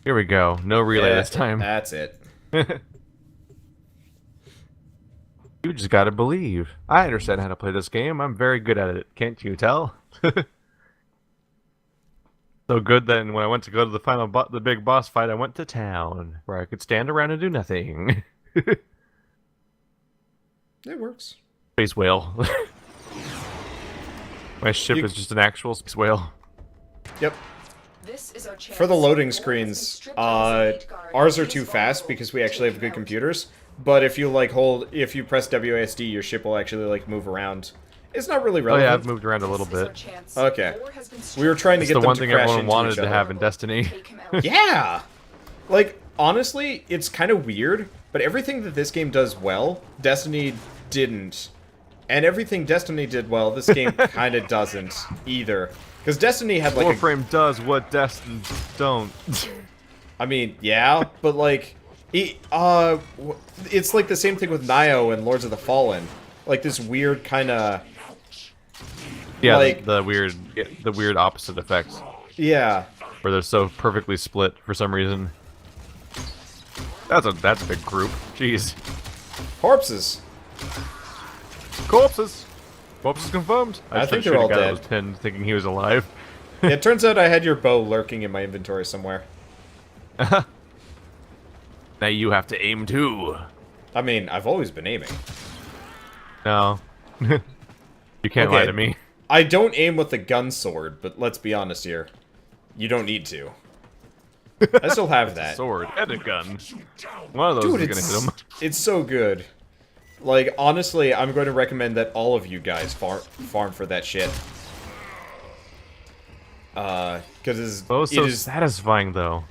Here we go. No relay Yeah, this time. that's it. You just gotta believe. I understand how to play this game. I'm very good at it. Can't you tell? So good that when I went to go to the the big boss fight, I went to town where I could stand around and do nothing. It works. Space whale. My ship is just an actual space whale. Yep. This is our chance. For the loading screens, ours are too fast because we actually have good computers. But if you if you press WASD, your ship will actually like move around. It's not really Oh relevant. yeah, I've moved around a little bit. Okay. We were trying to It's get the them one to thing crash everyone into wanted each to other. have in Destiny. Yeah! Like, honestly, it's kind of weird, but everything that this game does well, Destiny didn't. And everything Destiny did well, this game kind of doesn't, either. Because Destiny had, like, Warframe does what Destiny don't. I mean, yeah, but, like, it's like the same thing with Nioh and Lords of the Fallen. Like, this weird kind of... Yeah, like, the weird opposite effects. Yeah. Where they're so perfectly split for some reason. That's a big group. Jeez. Corpses. Corpses. Corpses confirmed. I think tried to they're shoot a all guy that dead. was pinned, thinking he was alive. It turns out I had your bow lurking in my inventory somewhere. Now you have to aim too. I mean, I've always been aiming. No. You can't lie to me. I don't aim with the gun sword, but let's be honest here. You don't need to. I still have that. Sword and a gun. One of those Dude, is gonna hit him. It's so good. Like, honestly, I'm going to recommend that all of you guys farm for that shit. Because Bow's so satisfying, though.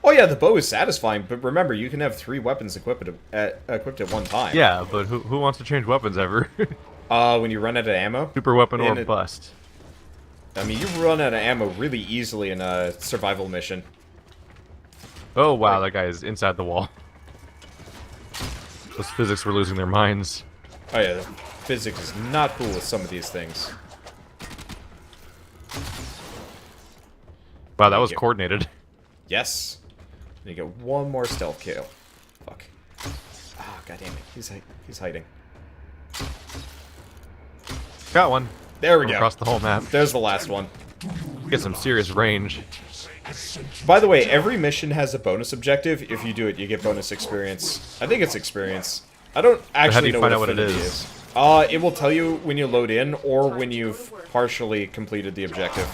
Oh yeah, the bow is satisfying, but remember, you can have 3 weapons equipped at one time. Yeah, but who wants to change weapons ever? When you run out of ammo? Super weapon or bust. I mean, you run out of ammo really easily in a survival mission. Oh wow, that guy is inside the wall. Those physics were losing their minds. Oh yeah, the physics is not cool with some of these things. Wow, that was coordinated. Yes. And you get one more stealth kill. Fuck. Ah, god damn it. He's hiding. Got one. There we go. Across the whole map. There's the last one. Get some serious range. By the way, every mission has a bonus objective. If you do it, you get bonus experience. I think it's experience. I don't actually know what it affinity is. It will tell you when you load in or when you've partially completed the objective.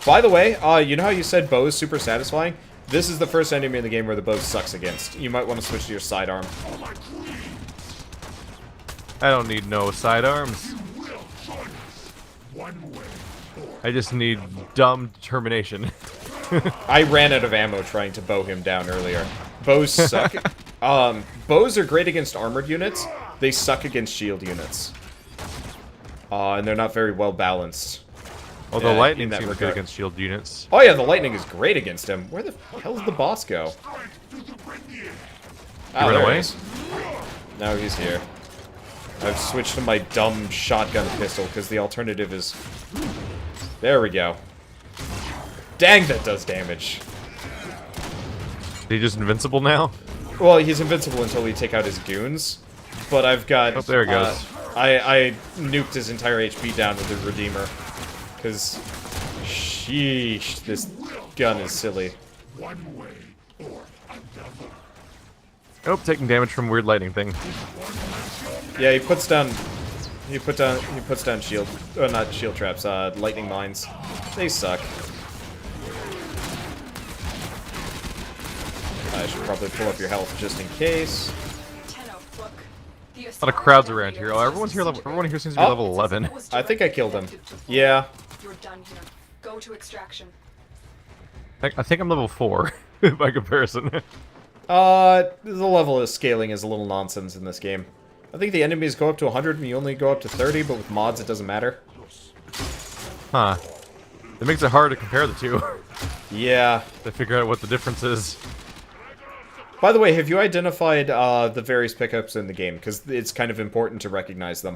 By the way, you know how you said bow is super satisfying? This is the first enemy in the game where the bow sucks against. You might want to switch to your sidearm. I don't need no sidearms. I just need dumb determination. I ran out of ammo trying to bow him down earlier. Bows suck. Bows are great against armored units. They suck against shield units. And they're not very well balanced. Although lightning seems good against shield units. Oh yeah, the lightning is great against him. Where the hell did the boss go? He ran away? Now he's here. I've switched to my dumb shotgun pistol because the alternative is... There we go. Dang, that does damage. Is he just invincible now? Well, he's invincible until we take out his goons. But I've got... Oh, there he goes. I nuked his entire HP down with the Redeemer. Because... Sheesh, this gun is silly. Oh, taking damage from weird lightning thing. Yeah, he puts down shield, not shield traps, lightning mines. They suck. I should probably pull up your health just in case. A lot of crowds around here. Oh, everyone here seems to be level 11. I think I killed him. Yeah. You're done here. Go to extraction. I think I'm level 4 by comparison. The level of scaling is a little nonsense in this game. I think the enemies go up to 100 and you only go up to 30, but with mods it doesn't matter. Huh. It makes it hard to compare the two. Yeah. To figure out what the difference is. By the way, have you identified the various pickups in the game? Because it's kind of important to recognize them.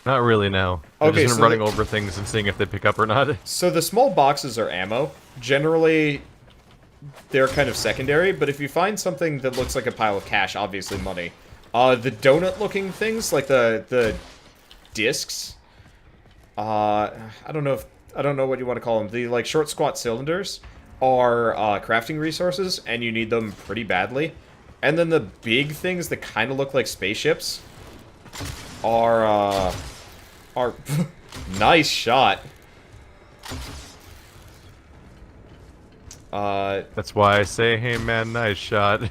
Not really, no. I've Okay, just been so running over things and seeing if they pick up or not. So the small boxes are ammo. Generally, they're kind of secondary, but if you find something that looks like a pile of cash, obviously money. The donut-looking things, like the discs. I don't know what you want to call them. The like short squat cylinders are crafting resources, and you need them pretty badly. And then the big things that kind of look like spaceships are nice shot. That's why I say, hey man, nice shot.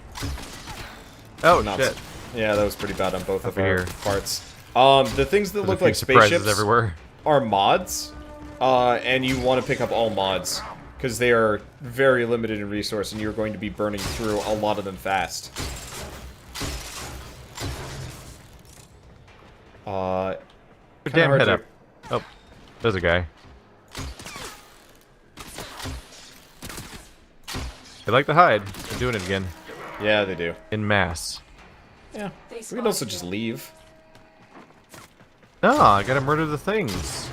Oh, Not shit. Yeah, that was pretty bad on both of Up our here. parts. The things that There's look a few like surprises spaceships everywhere. are mods, and you want to pick up all mods, because they are very limited in resource, and you're going to be burning through a lot of them fast. Damn, head up. Oh, there's a guy. They like to hide. They're doing it again. Yeah, they do. In mass. Yeah, They we can also spotted just you. leave. No, I gotta murder the things.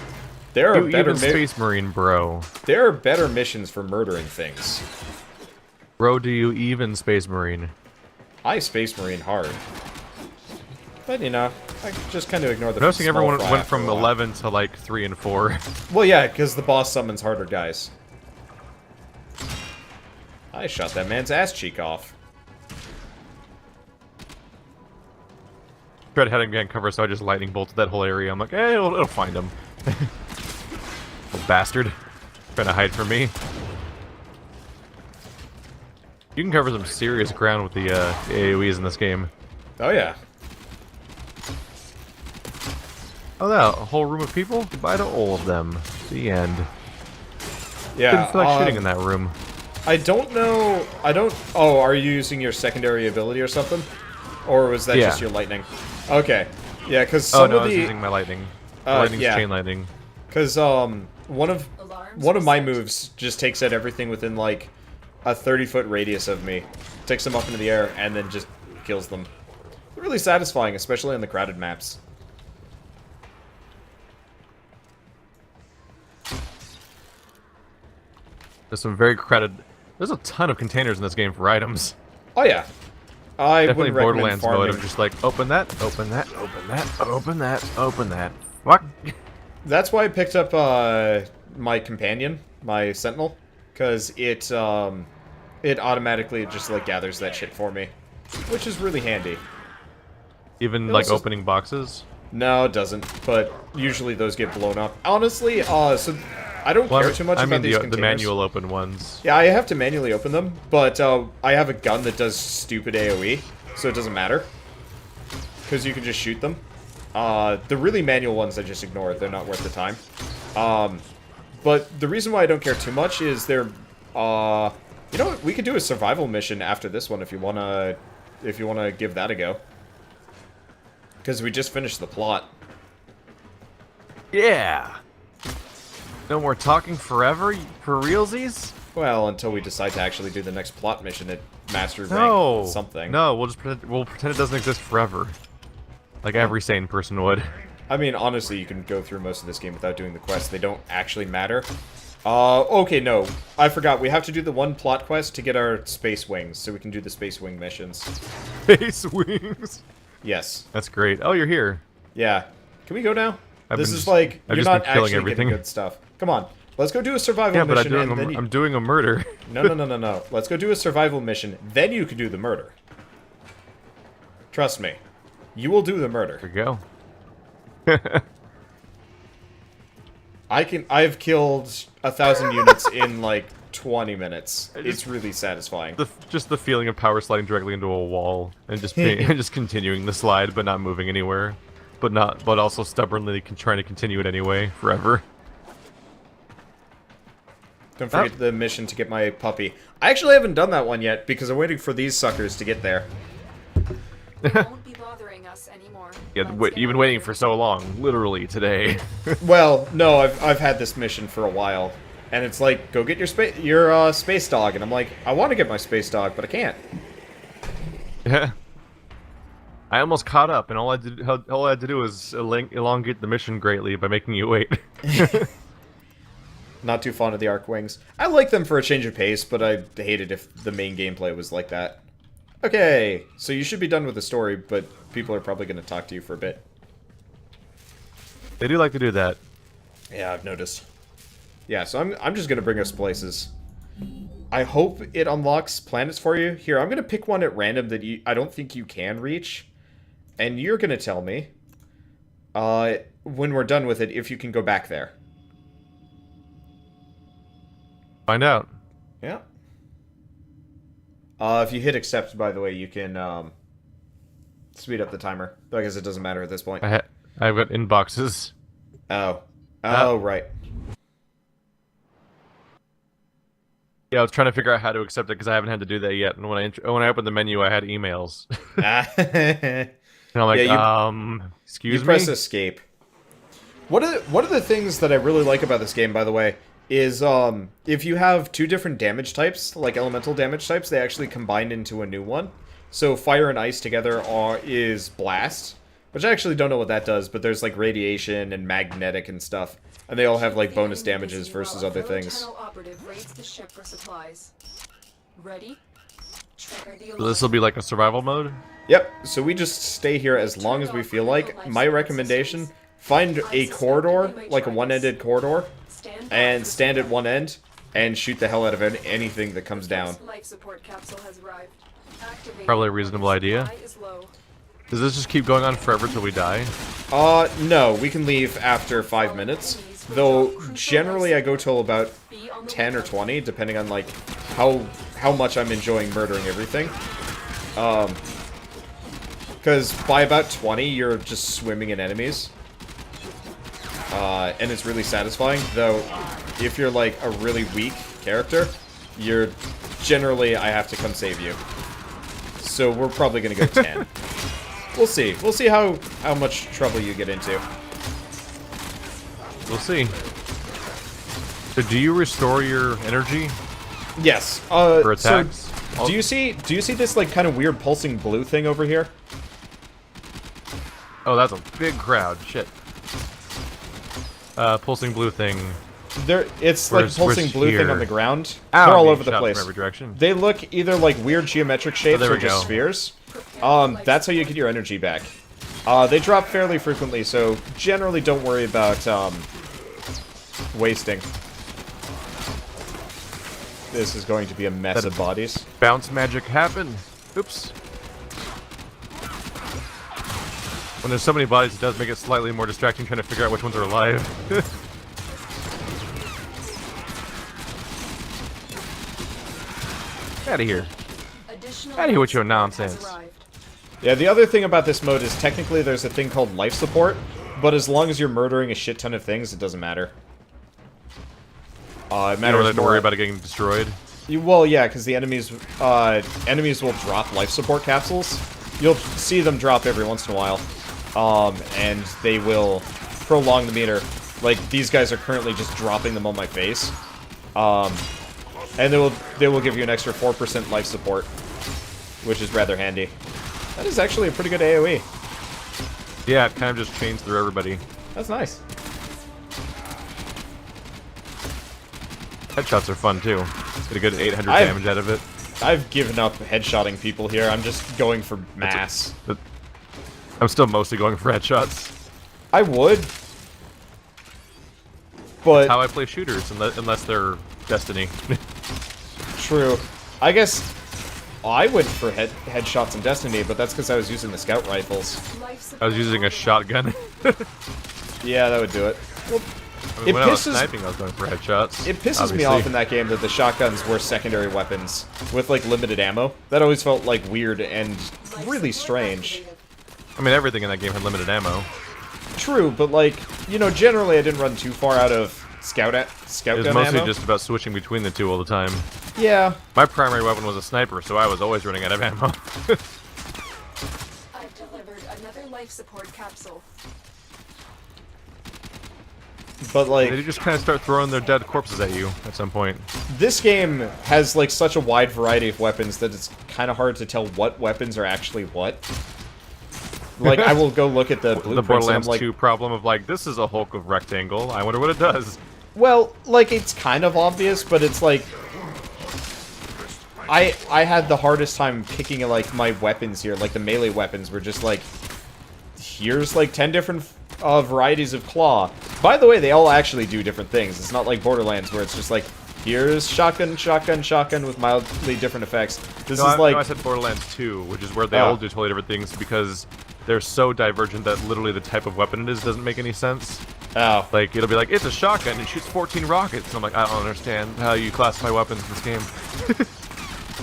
There are You better even Space Marine, bro. there are better missions for murdering things. Bro, do you even Space Marine? I Space Marine hard. But, you know, I just kind of ignore the Noticing small everyone fry went after from a while. 11 to like 3 and 4. Well, yeah, because the boss summons harder guys. I shot that man's ass cheek off. Tried heading behind cover, so I just lightning bolted that whole area. I'm like, eh, it'll find him. Little bastard. Trying to hide from me. You can cover some serious ground with the AoEs in this game. Oh, yeah. Oh, no, a whole room of people? Goodbye to all of them. The end. Yeah, Didn't feel like shooting in that room. I don't know... Oh, are you using your secondary ability or something? Or was that Yeah. just your lightning? Okay. Yeah, because Oh, some no, I of was the... using my lightning. Lightning's yeah. chain lightning. Because, one of my moves just takes out everything within, like, a 30-foot radius of me. Takes them up into the air, and then just kills them. Really satisfying, especially on the crowded maps. There's some very crowded... There's a ton of containers in this game for items. Oh, yeah. I Definitely wouldn't recommend Borderlands mode farming. of just like, open that, open that, open that, open that, open that. Fuck. That's why I picked up my companion, my sentinel, because it automatically just like gathers that shit for me, which is really handy. Even It like also- opening boxes? No, it doesn't, but usually those get blown up. Honestly, so I don't care too much I about mean these the containers. manual open ones. Yeah, I have to manually open them, but I have a gun that does stupid AoE, so it doesn't matter. Because you can just shoot them. The really manual ones I just ignore. They're not worth the time. But the reason why I don't care too much is they're... you know what? We could do a survival mission after this one if you wanna give that a go. Because we just finished the plot. Yeah! No more talking forever, for realsies? Well, until we decide to actually do the next plot mission at Master No! Rank something. No, we'll pretend it doesn't exist forever. Like every sane person would. I mean, honestly, you can go through most of this game without doing the quests. They don't actually matter. Okay, no. I forgot. We have to do the one plot quest to get our space wings, so we can do the space wing missions. Space wings! Yes. That's great. Oh, you're here. Yeah. Can we go now? I've This been is just- like, I've you're just not been killing actually everything. getting good stuff. Come on. Let's go do a survival Yeah, but mission, and then I'm doing a murder. No, no, no, no, no. Let's go do a survival mission, then you can do the murder. Trust me. You will do the murder. There we go. I've killed 1,000 units in like 20 minutes. It's really satisfying. Just the feeling of power sliding directly into a wall and just just continuing the slide but not moving anywhere, but also stubbornly trying to continue it anyway forever. Don't forget the mission to get my puppy. I actually haven't done that one yet because I'm waiting for these suckers to get there. They won't be bothering us anymore. Yeah, Let's get you've been on waiting with for it. so long, literally today. Well, no, I've had this mission for a while, and it's like, go get your space dog, and I'm like, I want to get my space dog, but I can't. I I almost caught up, and all I had to do was elongate the mission greatly by making you wait. Not too fond of the arc wings. I like them for a change of pace, but I hate it if the main gameplay was like that. Okay, so you should be done with the story, but people are probably going to talk to you for a bit. They do like to do that. Yeah, I've noticed. Yeah, so I'm just going to bring us places. I hope it unlocks planets for you. Here, I'm going to pick one at random that I don't think you can reach. And you're going to tell me, when we're done with it, if you can go back there. Find out. Yeah. If you hit accept, by the way, you can speed up the timer. I guess it doesn't matter at this point. I've got inboxes. Oh. Oh, right. Yeah, I was trying to figure out how to accept it because I haven't had to do that yet. And when I opened the menu, I had emails. And I'm like, yeah, excuse you me? press escape. One of the things that I really like about this game, by the way, is if you have two different damage types, like elemental damage types, they actually combine into a new one. So fire and ice together is blast, which I actually don't know what that does, but there's like radiation and magnetic and stuff, and they all have like bonus damages versus other things. Tenno operative raids the ship for supplies. Ready? Trigger the So this will be like a survival mode? Yep, so we just stay here as long as we feel like. My recommendation, find a corridor, like a one-ended corridor, and stand at one end, and shoot the hell out of anything that comes down. Life support capsule has arrived. Probably a reasonable idea. Does this just keep going on forever till we die? No, we can leave after 5 minutes. Though, generally I go till about 10 or 20, depending on, like, how much I'm enjoying murdering everything. Because by about 20, you're just swimming in enemies. And it's really satisfying, though if you're, like, a really weak character, you're... Generally, I have to come save you. So we're probably gonna go 10. We'll see. We'll see how much trouble you get into. We'll see. So do you restore your energy Yes. for attacks? So, do you see this, like, kind of weird pulsing blue thing over here? Oh, that's a big crowd. Shit. Pulsing blue thing. It's like pulsing where's blue thing here? on the ground. Ow, They're all being over the shot place. From every direction. They look either like weird geometric shapes there or we just go. spheres. That's how you get your energy back. They drop fairly frequently, so generally don't worry about wasting. This is going to be a mess of bodies. Bounce magic happen. Oops. When there's so many bodies, it does make it slightly more distracting trying to figure out which ones are alive. Out of here. Out of here with your nonsense. Yeah, the other thing about this mode is technically there's a thing called life support, but as long as you're murdering a shit ton of things, it doesn't matter. It You don't matters have to more. worry about it getting destroyed. Well, yeah, because the enemies will drop life support capsules. You'll see them drop every once in a while, and they will prolong the meter. Like, these guys are currently just dropping them on my face, and they will give you an extra 4% life support, which is rather handy. That is actually a pretty good AoE. Yeah, it kind of just chains through everybody. That's nice. Headshots are fun too. Get a good 800 damage out of it. I've given up headshotting people here. I'm just going for mass. I'm still mostly going for headshots. I would, but That's how I play shooters, unless they're Destiny. true. I guess I went for headshots in Destiny, but that's because I was using the scout rifles. I was using a shotgun. Yeah, that would do it. Well, I mean, It when I was pisses- sniping, I was going for headshots. it pisses me obviously. off in that game that the shotguns were secondary weapons with, like, limited ammo. That always felt, like, weird and really strange. I mean, everything in that game had limited ammo. True, but, like, you know, generally I didn't run too far out of scout It gun was mostly ammo. just about switching between the two all the time. Yeah. My primary weapon was a sniper, so I was always running out of ammo. I've delivered another life support capsule. But, like, They just kind of start throwing their dead corpses at you at some point. this game has, like, such a wide variety of weapons that it's kind of hard to tell what weapons are actually what. Like, I will go look at the The blueprints and I'm Borderlands like, 2 problem of like, this is a hulk of rectangle. I wonder what it does. well, like, it's kind of obvious, but it's like... I had the hardest time picking, like, my weapons here. Like, the melee weapons were just like... Here's, like, 10 different varieties of claw. By the way, they all actually do different things. It's not like Borderlands, where it's just like, here's shotgun, shotgun, shotgun with mildly different effects. This is like... No, I said Borderlands 2, which is where they all do totally different things because they're so divergent that literally the type of weapon it is doesn't make any sense. Oh. Like, it'll be like, it's a shotgun, it shoots 14 rockets. And I'm like, I don't understand how you classify weapons in this game.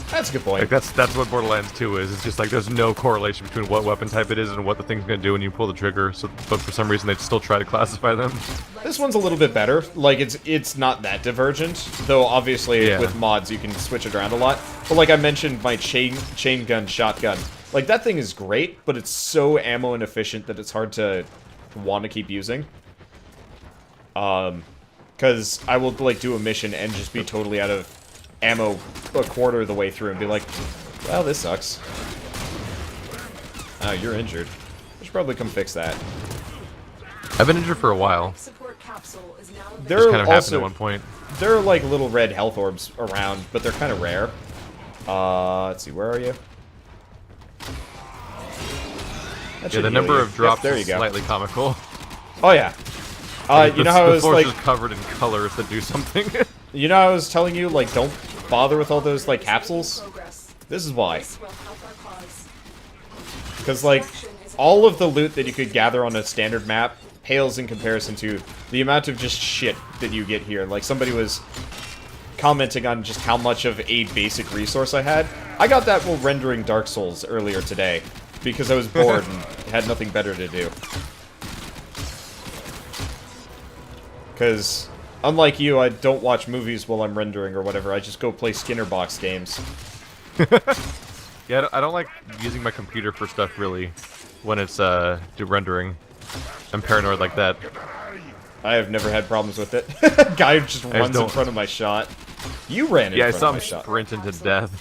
That's a good point. Like, that's what Borderlands 2 is. It's just like, there's no correlation between what weapon type it is and what the thing's gonna do when you pull the trigger. So, but for some reason, they still try to classify them. This one's a little bit better. Like, it's not that divergent, though obviously with mods you can switch it around a lot. But like I mentioned, my chain gun shotgun. Like, that thing is great, but it's so ammo inefficient that it's hard to want to keep using. Because I will, like, do a mission and just be totally out of ammo a quarter of the way through and be like, well, this sucks. Oh, you're injured. I should probably come fix that. I've been injured for a while. Support capsule is now There Just are kind of happened also at one point. there are like little red health orbs around, but they're kind of rare. Let's see, where are you? Yeah, the number of drops there you is go. slightly comical. Oh yeah. You know how I the was floor's like, just covered in colors that do something. you know how I was telling you, like, don't bother with all those like capsules. progress. This is why. This will help our cause. Because like all of the loot that you could gather on a standard map pales in comparison to the amount of just shit that you get here. Like, somebody was commenting on just how much of a basic resource I had. I got that while rendering Dark Souls earlier today because I was bored and had nothing better to do. Because, unlike you, I don't watch movies while I'm rendering or whatever. I just go play Skinner box games. Yeah, I don't like using my computer for stuff, really, when it's, rendering. I'm paranoid like that. I have never had problems with it. Guy just runs in front of my shot. You ran in Yeah, I front saw of him my shot. sprinting to death.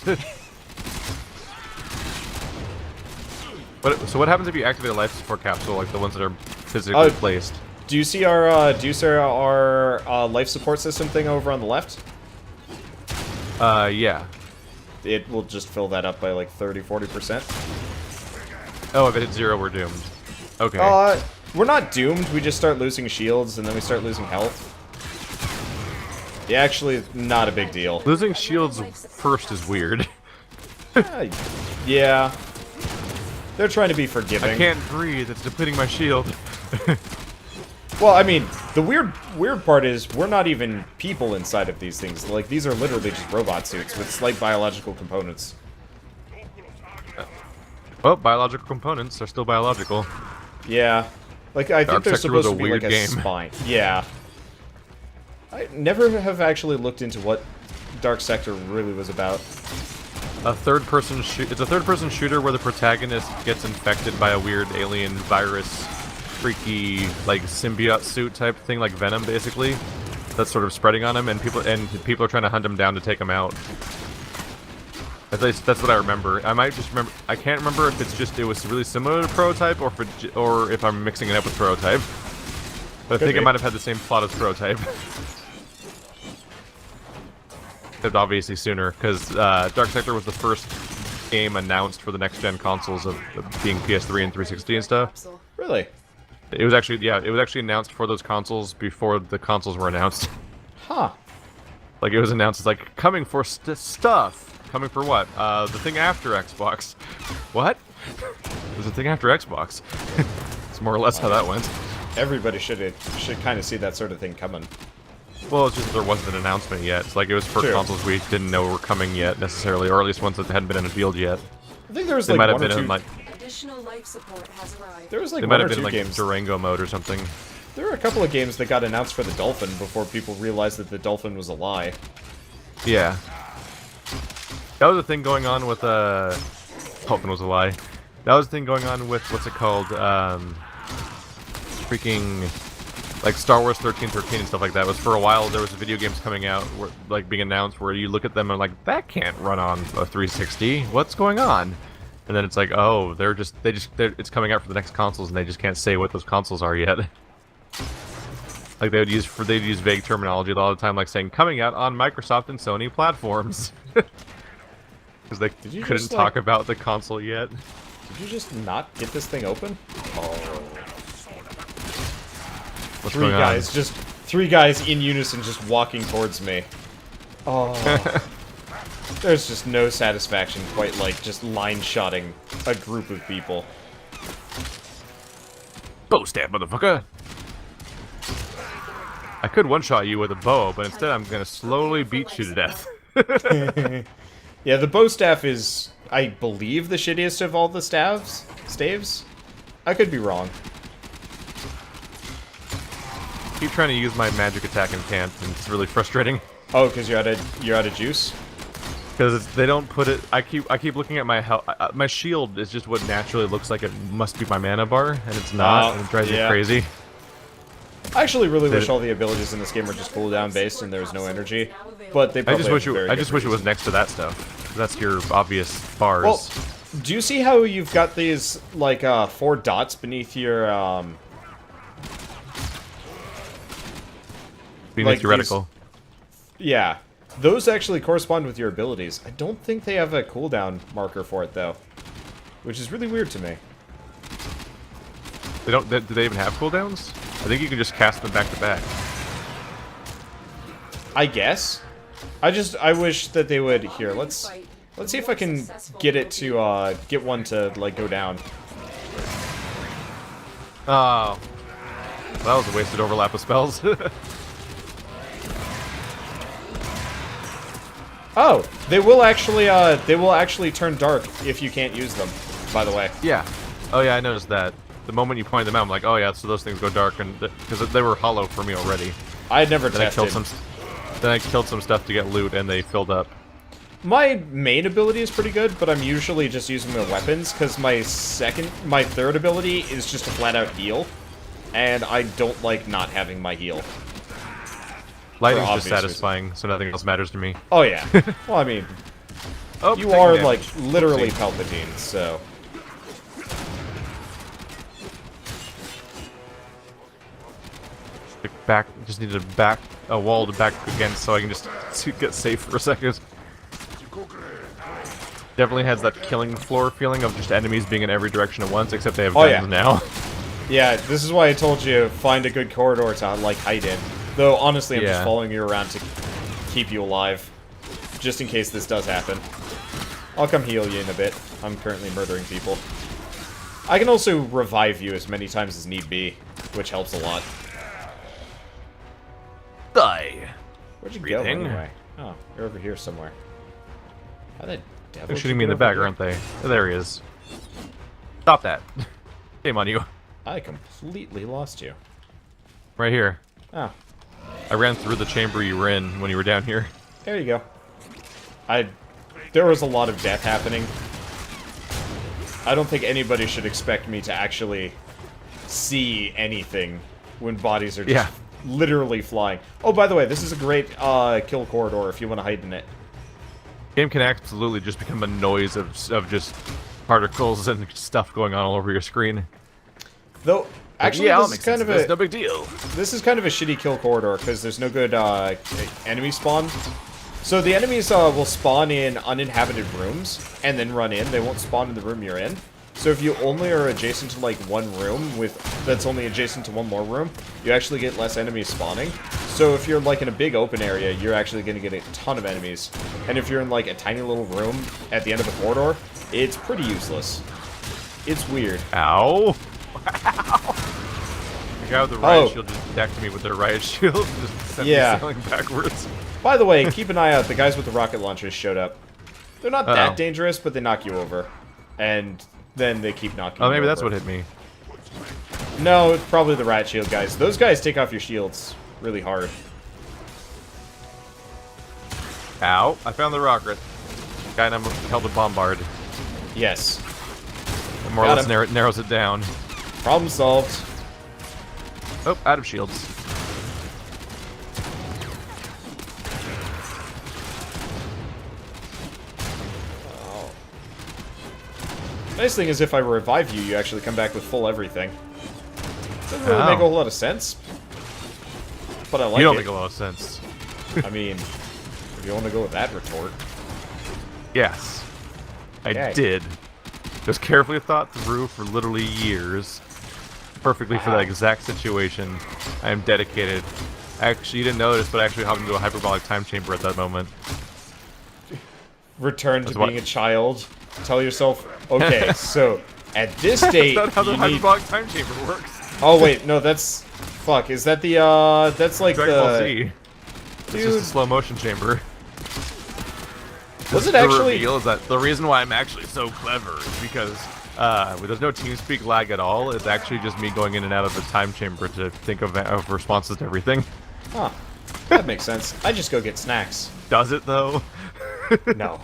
So what happens if you activate a life support capsule, like the ones that are physically placed? Do you see our life support system thing over on the left? Yeah. It will just fill that up by like 30-40%. Oh, if it hits 0, we're doomed. Okay. We're not doomed. We just start losing shields and then we start losing health. Yeah, actually, not a big deal. Losing shields first is weird. Yeah. They're trying to be forgiving. I can't breathe. It's depleting my shield. Well, I mean, the weird part is we're not even people inside of these things. Like, these are literally just robot suits with slight biological components. Well, biological components are still biological. Yeah. Like, I think they're Sector was supposed to be weird like a game. spine. Yeah. I never have actually looked into what Dark Sector really was about. It's a third-person shooter where the protagonist gets infected by a weird alien virus, freaky like symbiote suit type thing, like Venom, basically. That's sort of spreading on him, and people are trying to hunt him down to take him out. At least that's what I remember. I might just remember. I can't remember if it was really similar to Prototype, or if I'm mixing it up with Prototype. But I think it might have had the same plot as Prototype. Except obviously sooner, because Dark Sector was the first game announced for the next-gen consoles of being PS3 and 360 and stuff. Capsule. Really? It was actually announced for those consoles before the consoles were announced. Huh. Like, it was announced as like coming for stuff. Coming for what? The thing after Xbox. What? There's a thing after Xbox. It's more or less how that went. Everybody should kind of see that sort of thing coming. Well, it's just there wasn't an announcement yet. It's like it was for True. consoles we didn't know were coming yet necessarily, or at least ones that hadn't been in the field yet. I think there was They like might have one or been two. in like Additional life support has arrived. There was like they one might or have been two like games. Durango mode or something. There were a couple of games that got announced for the Dolphin before people realized that the Dolphin was a lie. Yeah. That was a thing going on with Dolphin was a lie. That was the thing going on with what's it called? Freaking like Star Wars 1313 and stuff like that. It was for a while there was video games coming out like being announced where you look at them and like that can't run on a 360. What's going on? And And then it's like, oh, it's coming out for the next consoles, and they just can't say what those consoles are yet. Like they'd use vague terminology a lot of the time, like saying coming out on Microsoft and Sony platforms, because they couldn't talk about the console yet. Did you just not get this thing open? Oh. What's going on? Three guys in unison just walking towards me. Oh. There's just no satisfaction quite like just line-shotting a group of people. Bow stab, motherfucker! I could one-shot you with a bow, but instead I'm gonna slowly beat you to death. Yeah, the bow staff is, I believe, the shittiest of all the staves? I could be wrong. Keep trying to use my magic attack and can't, and it's really frustrating. Oh, because you're out of juice? Because they don't put it. I keep looking at my health. My shield is just what naturally looks like it must be my mana bar, and it's not. And it drives me crazy. I actually really wish all the abilities in this game were just cooldown based and there was no energy, but they probably I just wish it was next to that stuff. That's your obvious bars. Well, do you see how you've got these like 4 dots beneath your beneath like your reticle? Yeah. Those actually correspond with your abilities. I don't think they have a cooldown marker for it, though. Which is really weird to me. They don't. Do they even have cooldowns? I think you can just cast them back to back. I guess. I wish that they would. Here, let's see if I can get it to, get one to, like, go down. Oh. That was a wasted overlap of spells. Oh, they will actually turn dark if you can't use them, by the way. Yeah. Oh yeah, I noticed that. The moment you point them out, I'm like, oh yeah, so those things go dark, and because they were hollow for me already. I had never tested. Then I killed some stuff to get loot, and they filled up. My main ability is pretty good, but I'm usually just using the weapons, because my third ability is just a flat-out heal, and I don't like not having my heal. Lightning's just satisfying, so nothing else matters to me. Oh yeah. Well, I mean, you are, like, literally Palpatine, so... Just needed a wall to back against so I can just get safe for a second. Definitely has that killing floor feeling of just enemies being in every direction at once, except they have guns now. Yeah, this is why I told you find a good corridor to, like, hide in. Though, honestly, I'm just following you around to keep you alive. Just in case this does happen. I'll come heal you in a bit. I'm currently murdering people. I can also revive you as many times as need be, which helps a lot. Die! Where'd you go, anyway? Oh, you're over here somewhere. How the devil? They're shooting me in the back, aren't they? Oh, there he is. Stop that. Shame on you. I completely lost you. Right here. Oh. I ran through the chamber you were in when you were down here. There you go. There was a lot of death happening. I don't think anybody should expect me to actually see anything when bodies are just literally flying. Oh, by the way, this is a great kill corridor if you want to hide in it. Game can absolutely just become a noise of just particles and stuff going on all over your screen. Though, actually, this is kind of a... no big deal. This is kind of a shitty kill corridor because there's no good enemy spawn. So the enemies will spawn in uninhabited rooms and then run in. They won't spawn in the room you're in. So if you only are adjacent to like one room that's only adjacent to one more room, you actually get less enemies spawning. So if you're like in a big open area, you're actually going to get a ton of enemies. And if you're in like a tiny little room at the end of a corridor, it's pretty useless. It's weird. Ow! Wow. The guy with the riot shield just decked me with their riot shield. Just sent me sailing backwards. By the way, keep an eye out. The guys with the rocket launchers showed up. They're not that dangerous, but they knock you over. And then they keep knocking you over. Oh, maybe that's what hit me. No, it's probably the riot shield guys. Those guys take off your shields really hard. Ow. I found the rocket. Guy and I'm held to bombard. Yes. It more or less narrows it down. Problem solved. Oh, out of shields. Nice thing is if I revive you, you actually come back with full everything. Doesn't really make a whole lot of sense. But I like it. You don't make a lot of sense. I mean, if you want to go with that retort. Yes. I Okay. did. Just carefully thought through for literally years. Perfectly for that exact situation. I am dedicated. Actually, you didn't notice, but I actually hopped into a hyperbolic time chamber at that moment. Return to That's what- being a child. Tell yourself, okay, so at this date, That's not how the you need... hyperbolic time chamber works. Oh wait, no, that's... Fuck, is that the, that's like Dragon Ball the... Z. It's Dude. just a slow motion chamber. Was it The actually... reveal is that the reason why I'm actually so clever is because there's no TeamSpeak lag at all. It's actually just me going in and out of the time chamber to think of responses to everything. Huh. That makes sense. I just go get snacks. Does it though? No.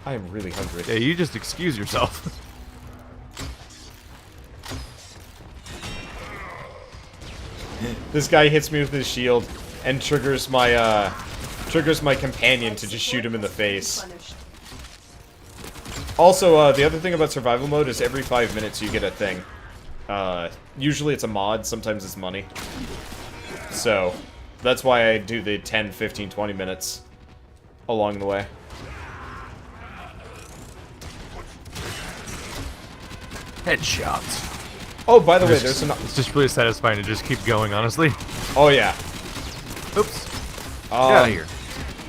I am really hungry. Yeah, you just excuse yourself. This guy hits me with his shield and triggers my companion to just shoot him in the face. Punished. Also, the other thing about survival mode is every 5 minutes you get a thing. Usually it's a mod, sometimes it's money. So, that's why I do the 10, 15, 20 minutes along the way. Headshots. Oh, by the way, there's an... It's just really satisfying to just keep going, honestly. Oh, yeah. Oops. Get out of here.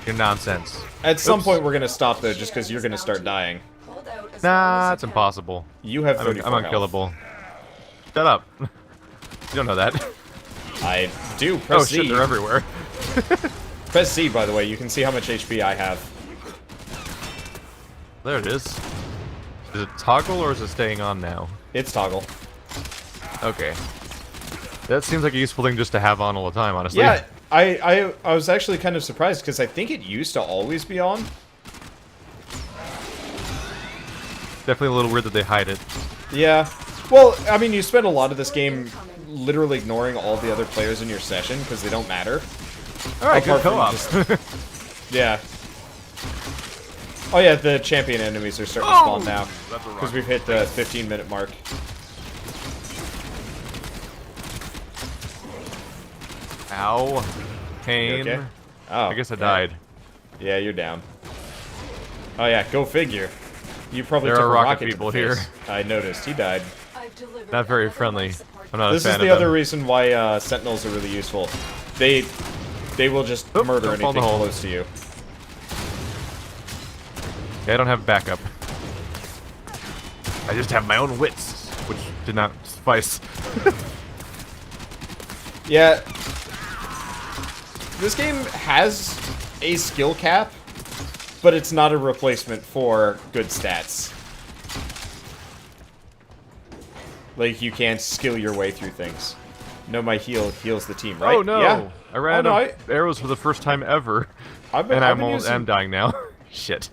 Your nonsense. At some Oops. point we're gonna stop, though, just because you're gonna start dying. Hold out as long Nah, as it's you can. impossible. You have I'm 34 health. unkillable. Shut up. You don't know that. I do. Press Oh Z. shit, they're everywhere. Press Z, by the way. You can see how much HP I have. There it is. Is it toggle or is it staying on now? It's toggle. Okay. That seems like a useful thing just to have on all the time, honestly. Yeah, I was actually kind of surprised, because I think it used to always be on. Definitely a little weird that they hide it. Yeah. Well, I mean, you spend a lot of this game literally ignoring all the other players in your session, because they don't matter. Alright, good Apart from co-op. Yeah. Oh yeah, the champion enemies are starting to spawn now. That's a rock. Because we've hit the 15-minute mark. Ow. Pain. You okay? Oh, I guess I yeah. died. Yeah, you're down. Oh yeah, go figure. You probably There took are a rocket rocket to people the here. face. I noticed. He died. I've delivered Not very another friendly. life support I'm not This a is fan the of other them. reason why Sentinels are really useful. They will just Oop, murder don't fall in the anything hole. close to you. Yeah, I don't have backup. I just have my own wits, which did not suffice. Yeah. This game has a skill cap, but it's not a replacement for good stats. Like, you can't skill your way through things. No, my heal heals the team, right? Oh no! Yeah. I ran Oh, no, out of arrows for the first time ever. I've been, And I've I'm been almost using, I'm dying now. Shit.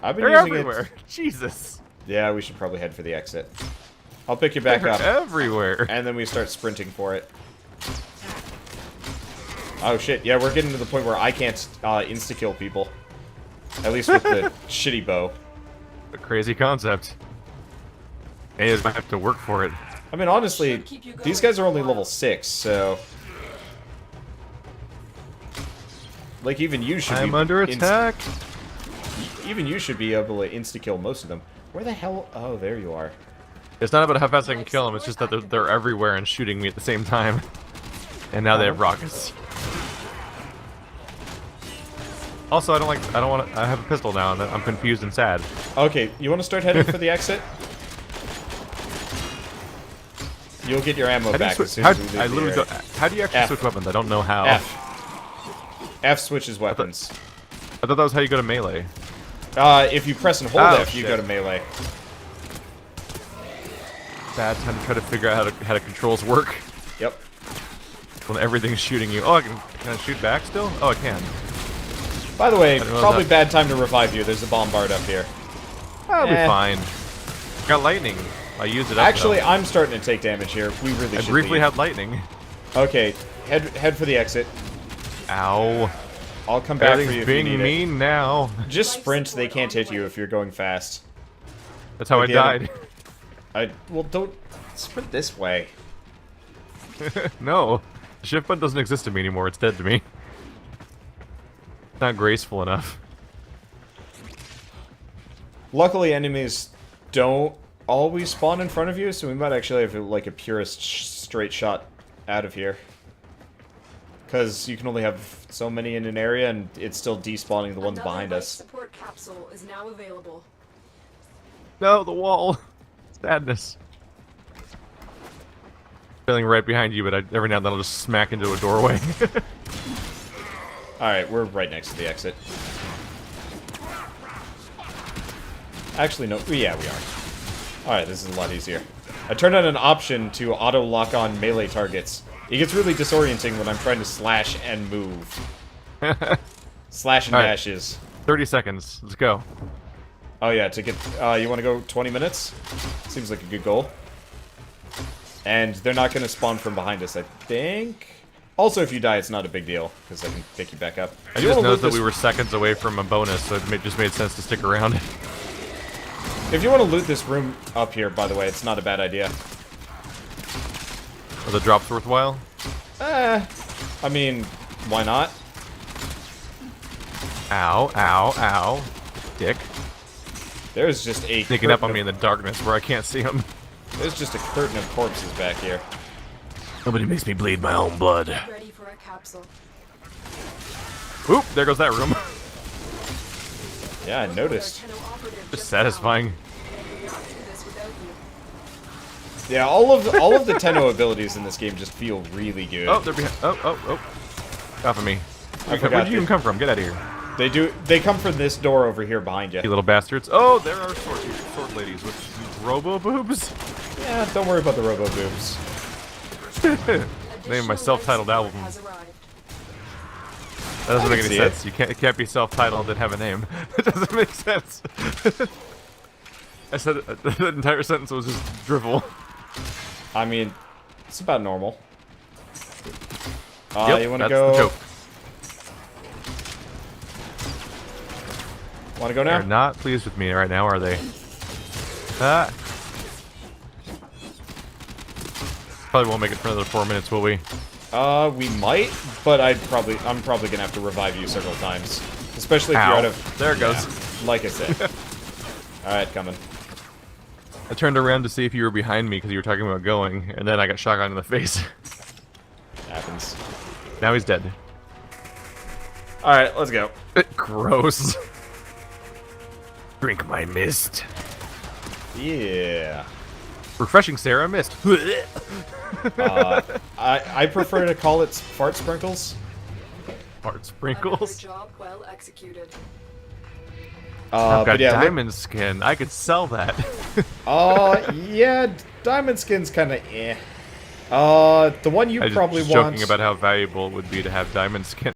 I've been They're using everywhere. it. Jesus. Yeah, we should probably head for the exit. I'll pick you back They're up, everywhere. and then we start sprinting for it. Oh shit, yeah, we're getting to the point where I can't insta-kill people. At least with the shitty bow. A crazy concept. And you might have to work for it. I mean, honestly, Should keep you going these guys are only for a level while. 6, so... Like, even you should I'm be... under attack. Even you should be able to insta-kill most of them. Where the hell... Oh, there you are. It's not about how fast I can kill them, it's just that they're everywhere and shooting me at the same time. And now they have rockets. Also, I have a pistol now, and I'm confused and sad. Okay, you want to start heading for the exit? You'll get your ammo back as soon as we leave I the literally area. how do you actually F. switch weapons? I don't know how. F switches weapons. I thought that was how you go to melee. If you press and hold Oh, F, you shit. go to melee. Bad time to try to figure out how the controls work Yep. when everything's shooting you. Oh, can I shoot back still? Oh, I can. By the way, didn't know probably that. bad time to revive you. There's a bombard up here. I'll be Eh. fine. Got lightning. I used it up. Actually, though. I'm starting to take damage here. We really I should briefly leave. had lightning. Okay, head for the exit. Ow. I'll come back for you Everything's if you being need it. mean now. Just sprint. They can't hit you if you're going fast. That's how I Again. died. Well, don't sprint this way. No. The shift button doesn't exist to me anymore. It's dead to me. It's not graceful enough. Luckily, enemies don't always spawn in front of you, so we might actually have like a purest straight shot out of here. Because you can only have so many in an area, and it's still despawning the ones behind Another us. support capsule is now available. No, the wall. Sadness. Feeling right behind you, but every now and then I'll just smack into a doorway. Alright, we're right next to the exit. Actually, no. Yeah, we are. Alright, this is a lot easier. I turned on an option to auto-lock on melee targets. It gets really disorienting when I'm trying to slash and move. Slash and All right. dashes. 30 seconds. Let's go. Oh yeah, to get, you want to go 20 minutes? Seems like a good goal. And they're not going to spawn from behind us, I think. Also, if you die, it's not a big deal, because I can pick you back up. I just noticed that we were seconds away from a bonus, so it just made sense to stick around. If you want to loot this room up here, by the way, it's not a bad idea. Are the drops worthwhile? I mean, why not? Ow, ow, ow. Dick. There's just a Sneaking up on me in the darkness where I can't see him. There's just a curtain of corpses back here. Nobody makes me bleed my own blood. Ready for a capsule. Oop, there goes that room. Yeah, I noticed. Just satisfying. Yeah, all of the Tenno abilities in this game just feel really good. Oh, they're behind. Oh. Off of me. I Where'd forgot you even come from? Get out of here. They come from this door over here behind you. You little bastards. Oh, there are sword ladies with robo boobs. Yeah, don't worry about the robo boobs. Name of my self-titled album. Has arrived. That doesn't I make can any see it. sense. It can't be self-titled and have a name. It doesn't make sense. I said the entire sentence was just drivel. I mean, it's about normal. Yep, you want to that's the go? joke. Want to go They're now? not pleased with me right now, are they? Ah. Probably won't make it for another 4 minutes, will we? We might, but I'm probably gonna have to revive you several times, especially if Ow. you're out of. There it goes. Yeah, like I said. All right, coming. I turned around to see if you were behind me because you were talking about going, and then I got shotgun in the face. Happens. Now he's dead. All right, let's go. Gross. Drink my mist. Yeah. Refreshing Sarah mist. I prefer to call it fart sprinkles. Fart Another sprinkles. job well executed. I've got but yeah, diamond skin. I could sell that. yeah, diamond skin's kind of eh. The one you I was probably just want. joking about how valuable it would be to have diamond skin.